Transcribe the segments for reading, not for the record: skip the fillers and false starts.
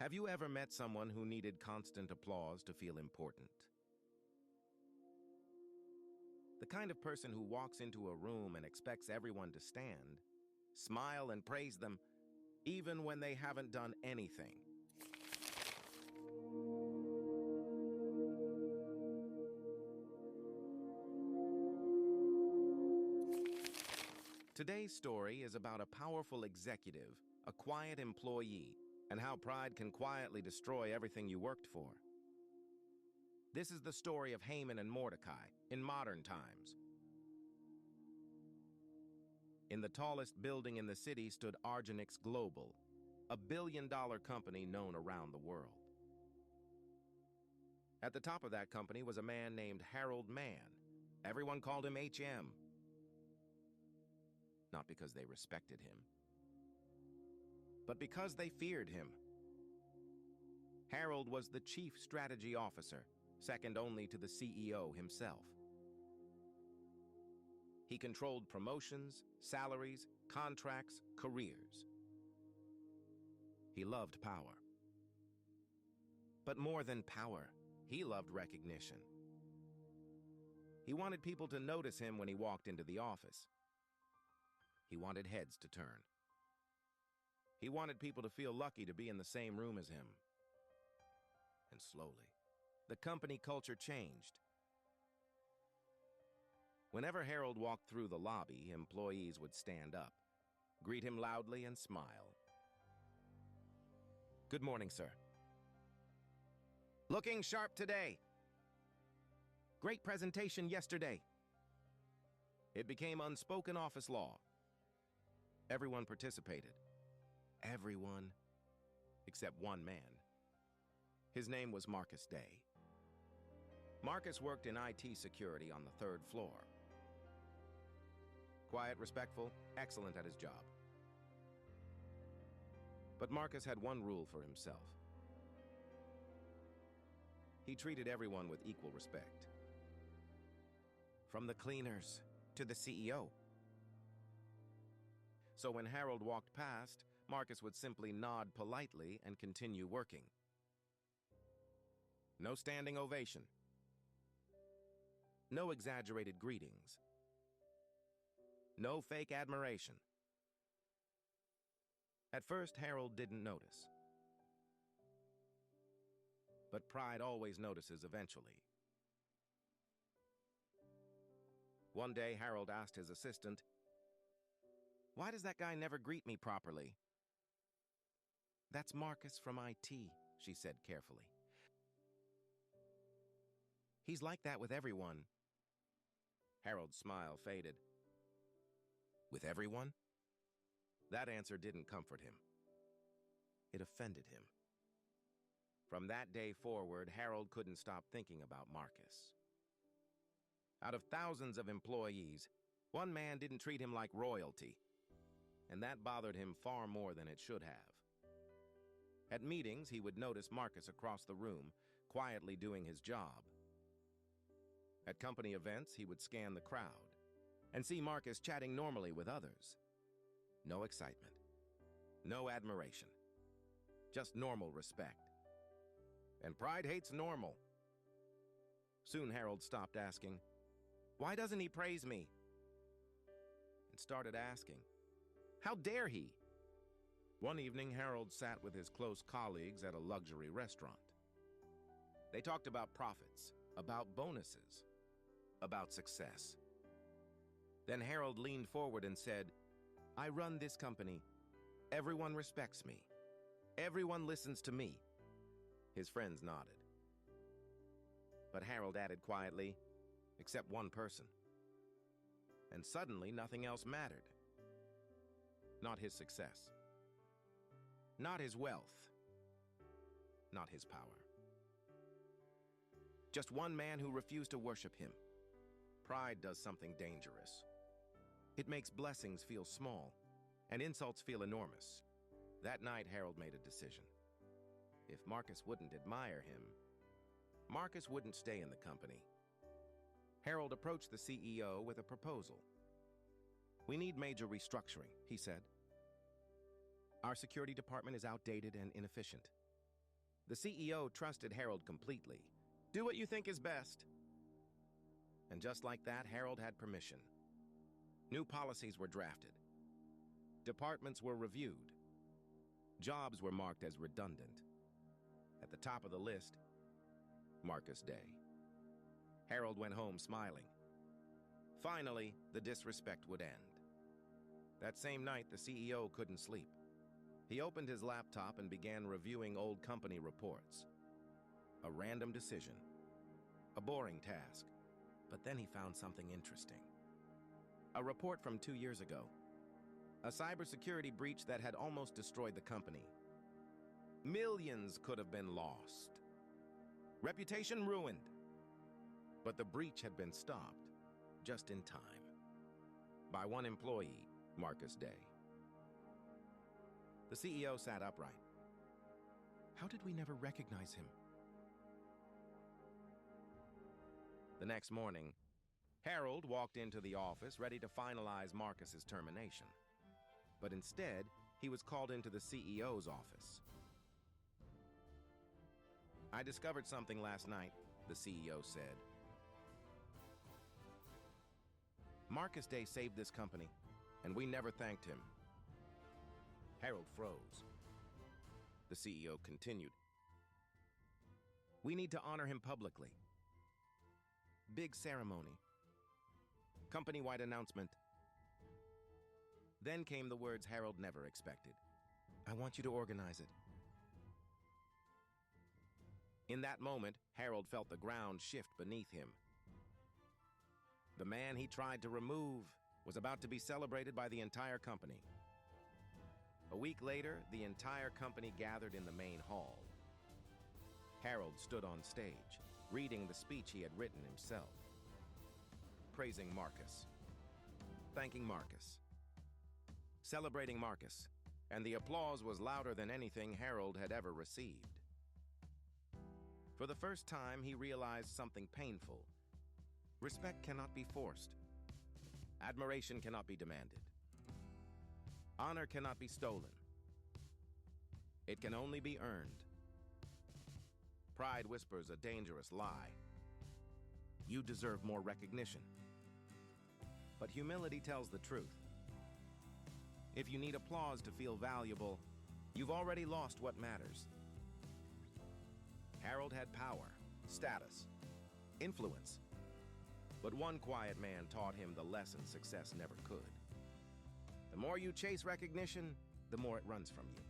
Have you ever met someone who needed constant applause to feel important? The kind of person who walks into a room and expects everyone to stand, smile and praise them, even when they haven't done anything. Today's story is about a powerful executive, a quiet employee, and how pride can quietly destroy everything you worked for. This is the story of Haman and Mordecai in modern times. In the tallest building in the city stood Argenix Global, a billion-dollar company known around the world. At the top of that company was a man named Harold Mann. Everyone called him HM. Not because they respected him, but because they feared him. Harold was the chief strategy officer, second only to the CEO himself. He controlled promotions, salaries, contracts, careers. He loved power. But more than power, he loved recognition. He wanted people to notice him when he walked into the office. He wanted heads to turn. He wanted people to feel lucky to be in the same room as him. And slowly, the company culture changed. Whenever Harold walked through the lobby, employees would stand up, greet him loudly, and smile. "Good morning, sir." "Looking sharp today." "Great presentation yesterday." It became unspoken office law. Everyone participated. Everyone, except one man. His name was Marcus Day. Marcus worked in IT security on the third floor. Quiet, respectful, excellent at his job. But Marcus had one rule for himself. He treated everyone with equal respect. From the cleaners to the CEO. So when Harold walked past, Marcus would simply nod politely and continue working. No standing ovation. No exaggerated greetings. No fake admiration. At first, Harold didn't notice. But pride always notices eventually. One day, Harold asked his assistant, "Why does that guy never greet me properly?" "That's Marcus from IT," she said carefully. "He's like that with everyone." Harold's smile faded. With everyone? That answer didn't comfort him. It offended him. From that day forward, Harold couldn't stop thinking about Marcus. Out of thousands of employees, one man didn't treat him like royalty, and that bothered him far more than it should have. At meetings, he would notice Marcus across the room, quietly doing his job. At company events, he would scan the crowd and see Marcus chatting normally with others. No excitement, no admiration, just normal respect. And pride hates normal. Soon Harold stopped asking, "Why doesn't he praise me?" and started asking, "How dare he?" One evening, Harold sat with his close colleagues at a luxury restaurant. They talked about profits, about bonuses, about success. Then Harold leaned forward and said, "I run this company. Everyone respects me. Everyone listens to me." His friends nodded. But Harold added quietly, "Except one person." And suddenly, nothing else mattered. Not his success. Not his wealth. Not his power. Just one man who refused to worship him. Pride does something dangerous. It makes blessings feel small and insults feel enormous. That night, Harold made a decision. If Marcus wouldn't admire him, Marcus wouldn't stay in the company. Harold approached the CEO with a proposal. "We need major restructuring," he said. "Our security department is outdated and inefficient. The CEO trusted Harold completely. Do what you think is best. And just like that, Harold had permission. New policies were drafted. Departments were reviewed. Jobs were marked as redundant. At the top of the list, Marcus Day. Harold went home smiling. Finally, the disrespect would end. That same night, the CEO couldn't sleep. He opened his laptop and began reviewing old company reports. A random decision. A boring task. But then he found something interesting. A report from 2 years ago. A cybersecurity breach that had almost destroyed the company. Millions could have been lost. Reputation ruined. But the breach had been stopped just in time. By one employee, Marcus Day. The CEO sat upright. How did we never recognize him? The next morning, Harold walked into the office ready to finalize Marcus's termination. But instead, he was called into the CEO's office. I discovered something last night, the CEO said. Marcus Day saved this company, and we never thanked him. Harold froze. The CEO continued. We need to honor him publicly. Big ceremony. Company-wide announcement. Then came the words Harold never expected. I want you to organize it. In that moment, Harold felt the ground shift beneath him. The man he tried to remove was about to be celebrated by the entire company. A week later, the entire company gathered in the main hall. Harold stood on stage, reading the speech he had written himself. Praising Marcus. Thanking Marcus. Celebrating Marcus. And the applause was louder than anything Harold had ever received. For the first time, he realized something painful. Respect cannot be forced. Admiration cannot be demanded. Honor cannot be stolen. It can only be earned. Pride whispers a dangerous lie. You deserve more recognition. But humility tells the truth. If you need applause to feel valuable, you've already lost what matters. Harold had power, status, influence. But one quiet man taught him the lesson success never could. The more you chase recognition, the more it runs from you.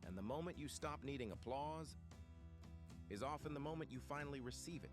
And the moment you stop needing applause is often the moment you finally receive it.